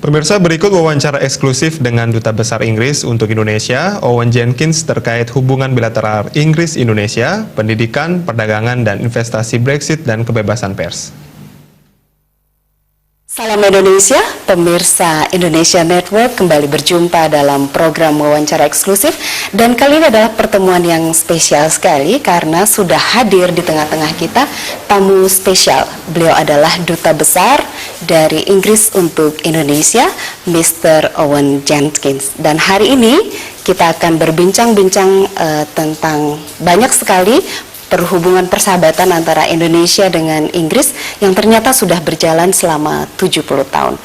Pemirsa, berikut wawancara eksklusif dengan Duta Besar Inggris untuk Indonesia, Owen Jenkins, terkait hubungan bilateral Inggris-Indonesia, pendidikan, perdagangan, dan investasi Brexit dan kebebasan pers. Salam Indonesia, pemirsa Indonesia Network kembali berjumpa dalam program wawancara eksklusif, dan kali ini adalah pertemuan yang spesial sekali karena sudah hadir di tengah-tengah kita tamu spesial. Beliau adalah Duta Besar dari Inggris Untuk Indonesia, Mr. Owen Jenkins. Dan hari ini kita akan berbincang-bincang tentang banyak sekali perhubungan persahabatan antara Indonesia dengan Inggris yang ternyata sudah berjalan selama 70 tahun.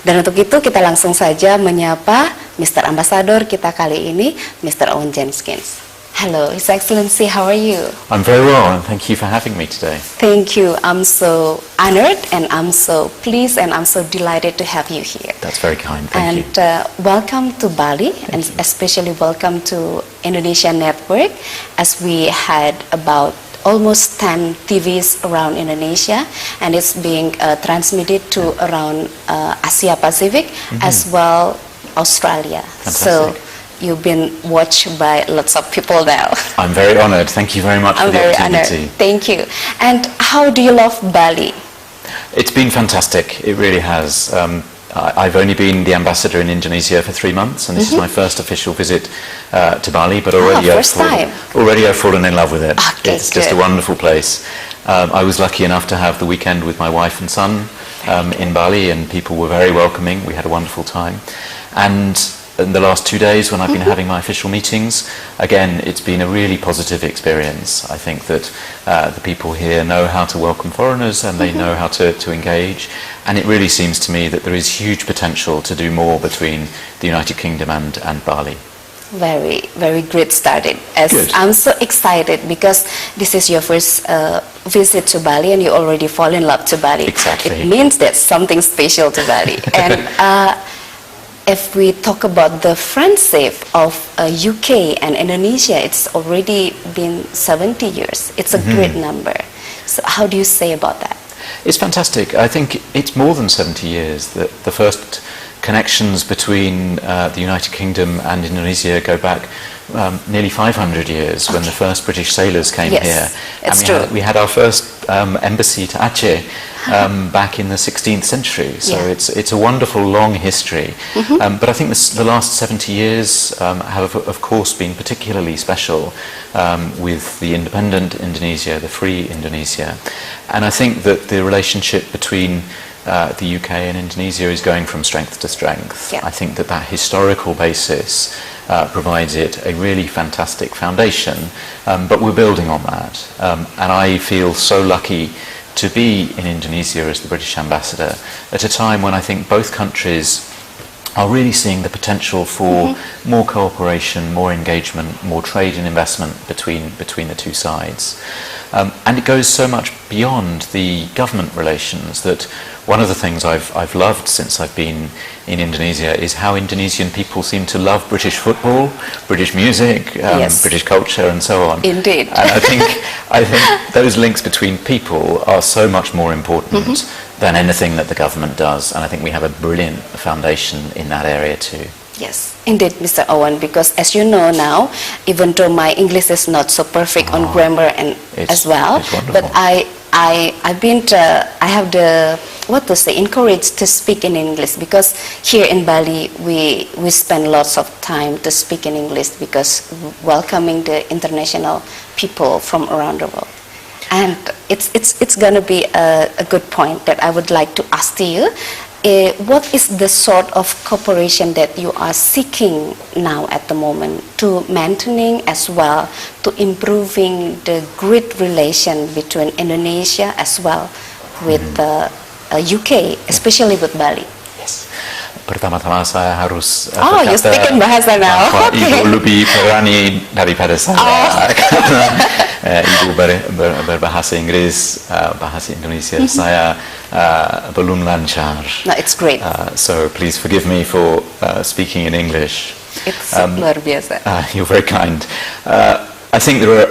Dan untuk itu kita langsung saja menyapa Mr. Ambassador kita kali ini, Mr. Owen Jenkins. Hello, His Excellency, how are you? I'm very well, and thank you for having me today. Thank you. I'm so honored, and I'm so pleased, and I'm so delighted to have you here. That's very kind, thank you. And welcome to Bali, and especially welcome to Indonesia Network, as we had about almost 10 TVs around Indonesia, and it's being transmitted to around Asia Pacific, as well Australia. Fantastic. So you've been watched by lots of people now. I'm very honored. Thank you very much for the opportunity. Thank you. And how do you love Bali? It's been fantastic. It really has. I've only been the ambassador in Indonesia for 3 months, and this is my first official visit to Bali. But already I've fallen in love with it. Okay, it's just a wonderful place. I was lucky enough to have the weekend with my wife and son in Bali, and people were very welcoming. We had a wonderful time, and in the last 2 days when I've been having my official meetings, again, it's been a really positive experience. I think that the people here know how to welcome foreigners, and they know how to engage, and it really seems to me that there is huge potential to do more between the United Kingdom and Bali. Very, very great started. Good. I'm so excited because this is your first visit to Bali, and you already fall in love to Bali. Exactly. It means there's something special to Bali. And if we talk about the friendship of UK and Indonesia, it's already been 70 years. It's a great number. So how do you say about that? It's fantastic. I think it's more than 70 years. The first connections between the United Kingdom and Indonesia go back nearly 500 years when the first British sailors came here. It's and we had our first embassy to Aceh back in the 16th century. So it's a wonderful long history. But I think the last 70 years have of course been particularly special with the independent Indonesia, the free Indonesia. And I think that the relationship between the UK and Indonesia is going from strength to strength. I think that historical basis provides it a really fantastic foundation, but we're building on that. And I feel so lucky to be in Indonesia as the British ambassador at a time when I think both countries are really seeing the potential for more cooperation, more engagement, more trade and investment between the two sides. And it goes so much beyond the government relations that one of the things I've loved since I've been in Indonesia is how Indonesian people seem to love British football, British music, British culture, and so on. Indeed. And I think those links between people are so much more important than anything that the government does. And I think we have a brilliant foundation in that area too. Yes, indeed, Mr. Owen, because as you know now, even though my English is not so perfect on grammar and as well, but I have the encouraged to speak in English, because here in Bali we spend lots of time to speak in English because welcoming the international people from around the world. And it's gonna be a good point that I would like to ask to you. What is the sort of cooperation that you are seeking now at the moment to maintaining as well to improving the great relation between Indonesia as well with the UK, especially with Bali? Yes. Pertama-tama saya harus you speak in bahasa now. Ibu lebih berani daripada saya. Ibu berbahasa Inggris, bahasa Indonesia saya belum lancar. No, it's great. So please forgive me for speaking in English. It's luar biasa. You're very kind. I think there are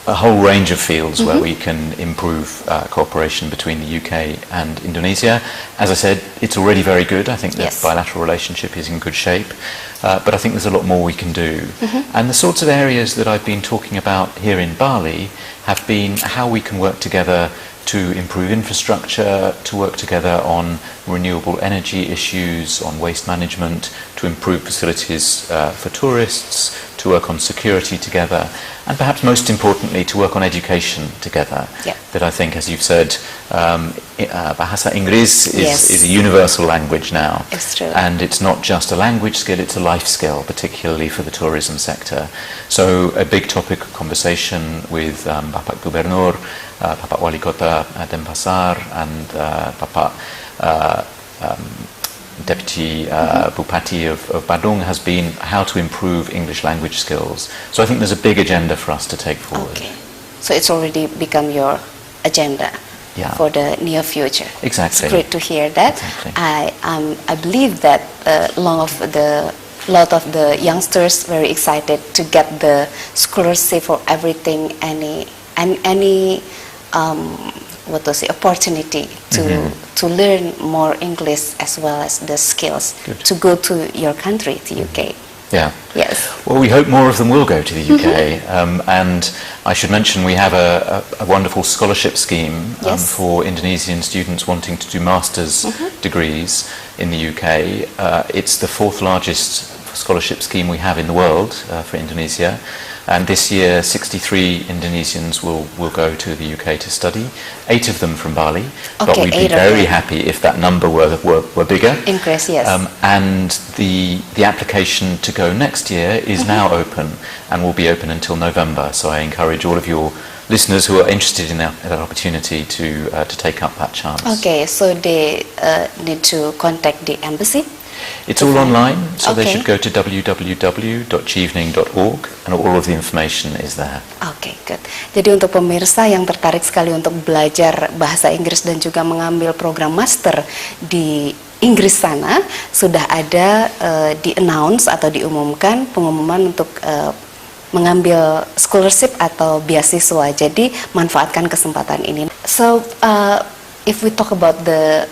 a whole range of fields where we can improve cooperation between the UK and Indonesia. As I said, it's already very good. I think the bilateral relationship is in good shape, but I think there's a lot more we can do. And the sorts of areas that I've been talking about here in Bali have been how we can work together to improve infrastructure, to work together on renewable energy issues, on waste management, to improve facilities for tourists, to work on security together, and perhaps most importantly to work on education together. That I think, as you've said, Bahasa Inggris is a universal language now. It's true. And it's not just a language skill, it's a life skill, particularly for the tourism sector. So a big topic of conversation with Bapak Gubernur, Bapak Wali Kota Denpasar, and Bapak Deputy Bupati of Badung has been how to improve English language skills. So I think there's a big agenda for us to take forward. Okay. So it's already become your agenda for the near future. Exactly. It's great to hear that. Exactly. I believe that lot of the youngsters very excited to get the scholarship for everything, any opportunity to learn more English as well as the skills to go to your country, to UK. Yeah. Yes. Well, we hope more of them will go to the UK, and I should mention we have a wonderful scholarship scheme for Indonesian students wanting to do master's degrees in the UK. It's the 4th largest scholarship scheme we have in the world for Indonesia. And this year, 63 Indonesians will go to the UK to study, 8 of them from Bali. But we'd be very happy if that number were bigger. Increase, yes. And the application to go next year is now open and will be open until November. So I encourage all of your listeners who are interested in that opportunity to take up that chance. Okay, so they need to contact the embassy? It's all online, so they should go to www.chevening.org and all of the information is there. Okay, good. Jadi untuk pemirsa yang tertarik sekali untuk belajar bahasa Inggris dan juga mengambil program master di Inggris sana, sudah ada di-announce atau diumumkan pengumuman untuk mengambil scholarship atau beasiswa. Jadi manfaatkan kesempatan ini. So, if we talk about the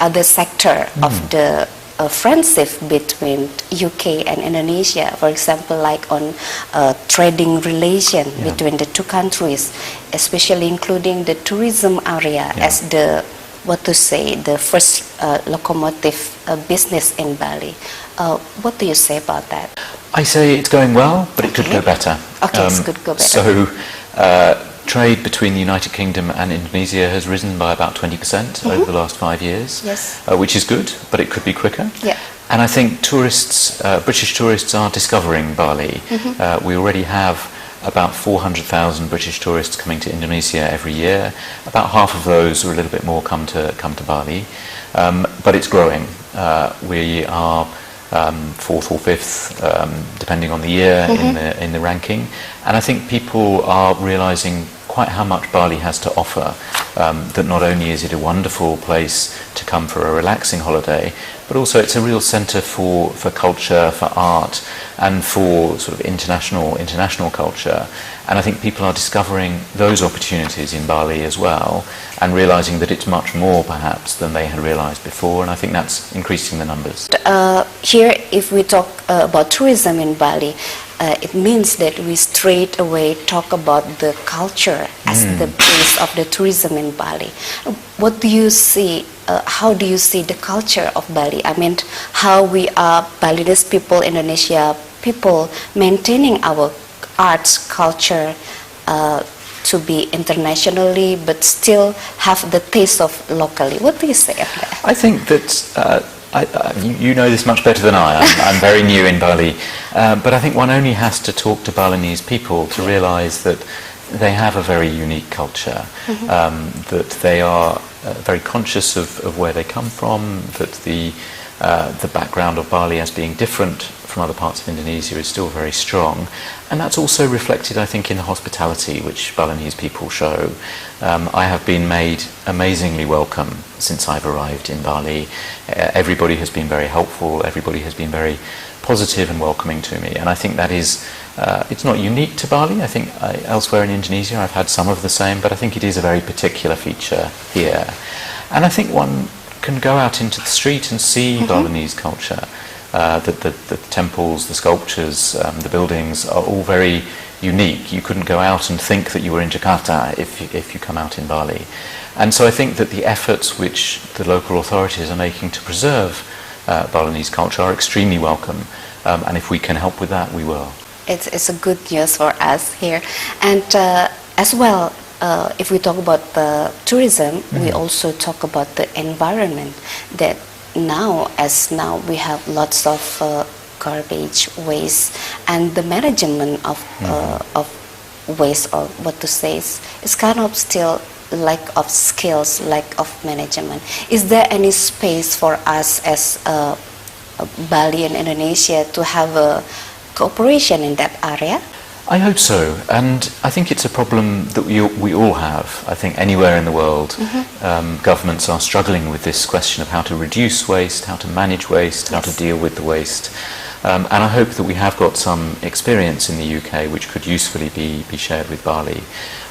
other sector of the friendship between UK and Indonesia, for example, like on trading relation between the two countries, especially including the tourism area as the the first locomotive business in Bali. What do you say about that? I say it's going well, but it could go better. Okay, it could go better. So trade between the United Kingdom and Indonesia has risen by about 20% over the last 5 years, which is good, but it could be quicker. Yeah. And I think tourists, British tourists are discovering Bali. We already have about 400,000 British tourists coming to Indonesia every year. About half of those, or a little bit more, come to Bali. But it's growing. We are 4th or 5th, depending on the year, in the ranking. And I think people are realizing quite how much Bali has to offer, that not only is it a wonderful place to come for a relaxing holiday, but also it's a real center for culture, for art, and for sort of international culture. And I think people are discovering those opportunities in Bali as well, and realizing that it's much more perhaps than they had realized before, and I think that's increasing the numbers. Here, if we talk about tourism in Bali, it means that we straight away talk about the culture as the base of the tourism in Bali. What do you see? How do you see the culture of Bali? I mean, how we are Balinese people, Indonesia people, maintaining our arts culture to be internationally, but still have the taste of locally. What do you say of that? I think that you know this much better than I. I'm very new in Bali, but I think one only has to talk to Balinese people to realize that they have a very unique culture, that they are very conscious of where they come from, that the background of Bali as being different from other parts of Indonesia is still very strong, and that's also reflected, I think, in the hospitality which Balinese people show. I have been made amazingly welcome since I've arrived in Bali. Everybody has been very helpful, everybody has been very positive and welcoming to me, and I think that is It's not unique to Bali. I think elsewhere in Indonesia I've had some of the same, but I think it is a very particular feature here. And I think one can go out into the street and see Balinese culture. The temples, the sculptures, the buildings are all very unique. You couldn't go out and think that you were in Jakarta if you come out in Bali. And so I think that the efforts which the local authorities are making to preserve Balinese culture are extremely welcome. And if we can help with that, we will. It's a good news for us here. And as well, if we talk about the tourism, we also talk about the environment, that now we have lots of garbage, waste, and the management of waste, or what to say, is kind of still lack of skills, lack of management. Is there any space for us as Bali and Indonesia to have a cooperation in that area? I hope so, and I think it's a problem that we all have. I think anywhere in the world, governments are struggling with this question of how to reduce waste, how to manage waste, how to deal with the waste. And I hope that we have got some experience in the UK which could usefully be shared with Bali.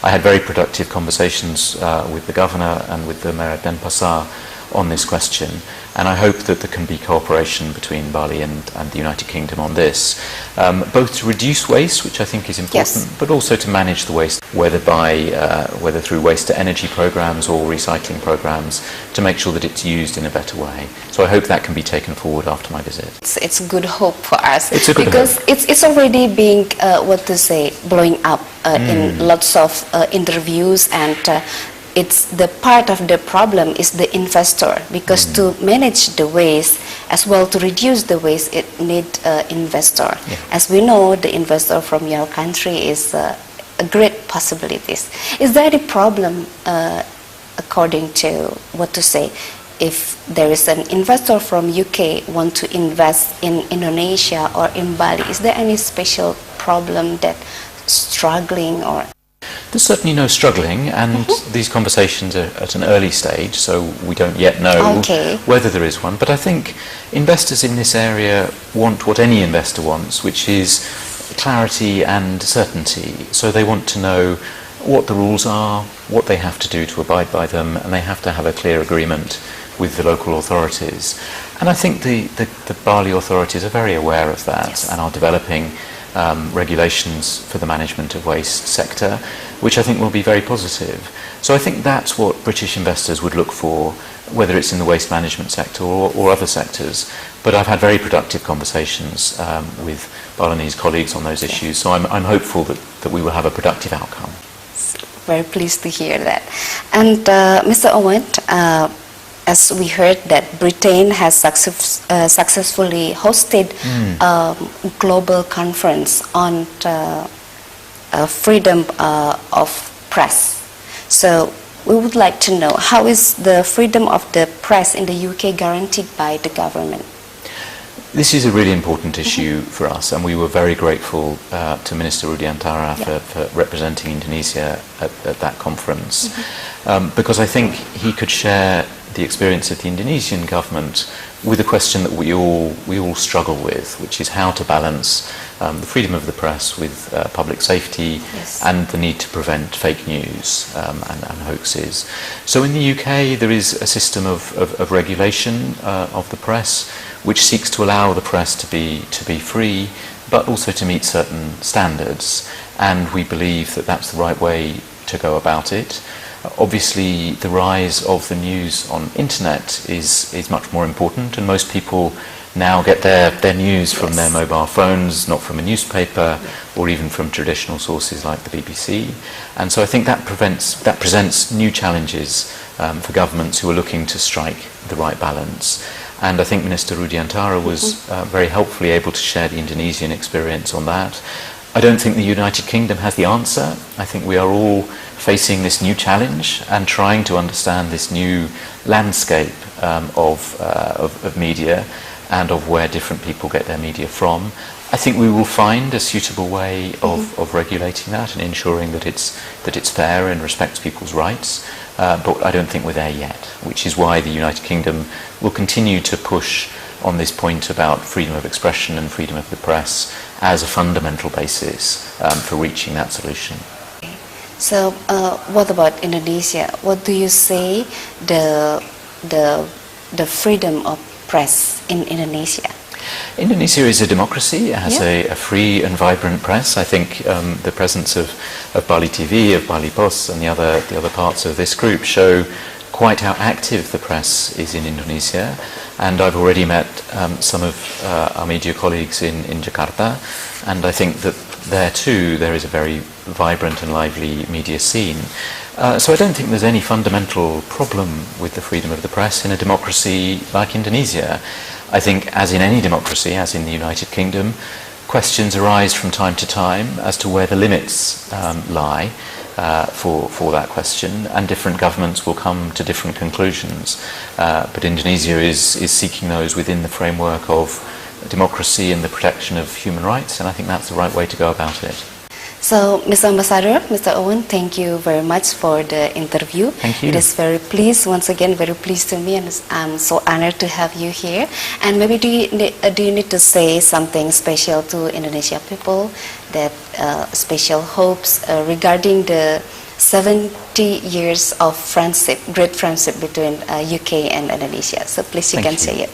I had very productive conversations with the Governor and with the Mayor of Denpasar on this question, and I hope that there can be cooperation between Bali and the United Kingdom on this, both to reduce waste, which I think is important, but also to manage the waste, whether through waste to energy programs or recycling programs, to make sure that it's used in a better way. So I hope that can be taken forward after my visit. It's a good hope for us, it's a good because hope. It's already being blowing up in lots of interviews, and it's the part of the problem is the investor, because to manage the waste as well, to reduce the waste, it need investor. As we know, the investor from your country is a great possibilities. Is there any problem according to what to say, if there is an investor from UK want to invest in Indonesia or in Bali? Is there any special problem that struggling, or? There's certainly no struggling, and these conversations are at an early stage, so we don't yet know whether there is one. But I think investors in this area want what any investor wants, which is clarity and certainty. So they want to know what the rules are, what they have to do to abide by them, and they have to have a clear agreement with the local authorities. And I think the Bali authorities are very aware of that and are developing regulations for the management of waste sector, which I think will be very positive. So I think that's what British investors would look for, whether it's in the waste management sector or other sectors. But I've had very productive conversations with Balinese colleagues on those issues, so I'm hopeful that we will have a productive outcome. Very pleased to hear that. And Mr. Owen, as we heard that Britain has successfully hosted a global conference on freedom of press. So we would like to know, how is the freedom of the press in the UK guaranteed by the government? This is a really important issue for us, and we were very grateful to Minister Rudiantara for representing Indonesia at that conference, because I think he could share the experience of the Indonesian government with a question that we all struggle with, which is how to balance the freedom of the press with public safety and the need to prevent fake news and hoaxes. So in the UK there is a system of regulation of the press which seeks to allow the press to be free, but also to meet certain standards, and we believe that that's the right way to go about it. Obviously, the rise of the news on internet is much more important, and most people now get their news from their mobile phones, not from a newspaper or even from traditional sources like the BBC. And so I think that presents new challenges for governments who are looking to strike the right balance. And I think Minister Rudiantara was very helpfully able to share the Indonesian experience on that. I don't think the United Kingdom has the answer. I think we are all facing this new challenge and trying to understand this new landscape of media and of where different people get their media from. I think we will find a suitable way of regulating that and ensuring that it's fair and respects people's rights. But I don't think we're there yet, which is why the United Kingdom will continue to push on this point about freedom of expression and freedom of the press, as a fundamental basis for reaching that solution. So, what about Indonesia? What do you say the freedom of press in Indonesia? Indonesia is a democracy. It has a free and vibrant press. I think the presence of Bali TV, of Bali Pos, and the other parts of this group show quite how active the press is in Indonesia. And I've already met some of our media colleagues in Jakarta, and I think that there too there is a very vibrant and lively media scene. So I don't think there's any fundamental problem with the freedom of the press in a democracy like Indonesia. I think, as in any democracy, as in the United Kingdom, questions arise from time to time as to where the limits lie for that question, and different governments will come to different conclusions. But Indonesia is seeking those within the framework of democracy and the protection of human rights, and I think that's the right way to go about it. So, Mr. Ambassador, Mr. Owen, thank you very much for the interview. Thank you. It is very pleased, once again, very pleased to me, and I'm so honored to have you here. And maybe do you need to say something special to Indonesia people, that special hopes regarding the 70 years of friendship, great friendship between UK and Indonesia? So please, you can say it.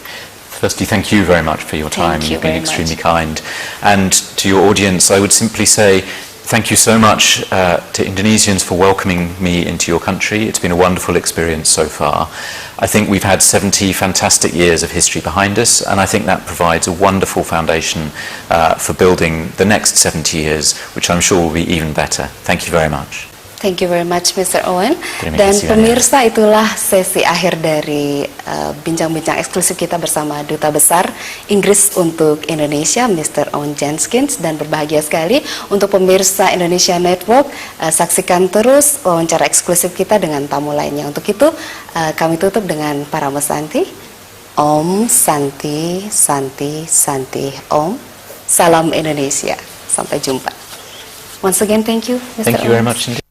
Firstly, thank you very much for your time. You've been extremely kind. And to your audience, I would simply say thank you so much to Indonesians for welcoming me into your country. It's been a wonderful experience so far. I think we've had 70 fantastic years of history behind us, and I think that provides a wonderful foundation for building the next 70 years, which I'm sure will be even better. Thank you very much. Thank you very much, Mr. Owen. Terima Dan kasih pemirsa, itulah sesi akhir dari bincang-bincang eksklusif kita bersama Duta Besar Inggris untuk Indonesia, Mr. Owen Jenkins. Dan berbahagia sekali untuk pemirsa Indonesia Network, saksikan terus wawancara eksklusif kita dengan tamu lainnya. Untuk itu, kami tutup dengan Parama Santi. Om Santi, Santi, Santi, Om. Salam Indonesia. Sampai jumpa. Once again, thank you, Mr. Thank you very much indeed.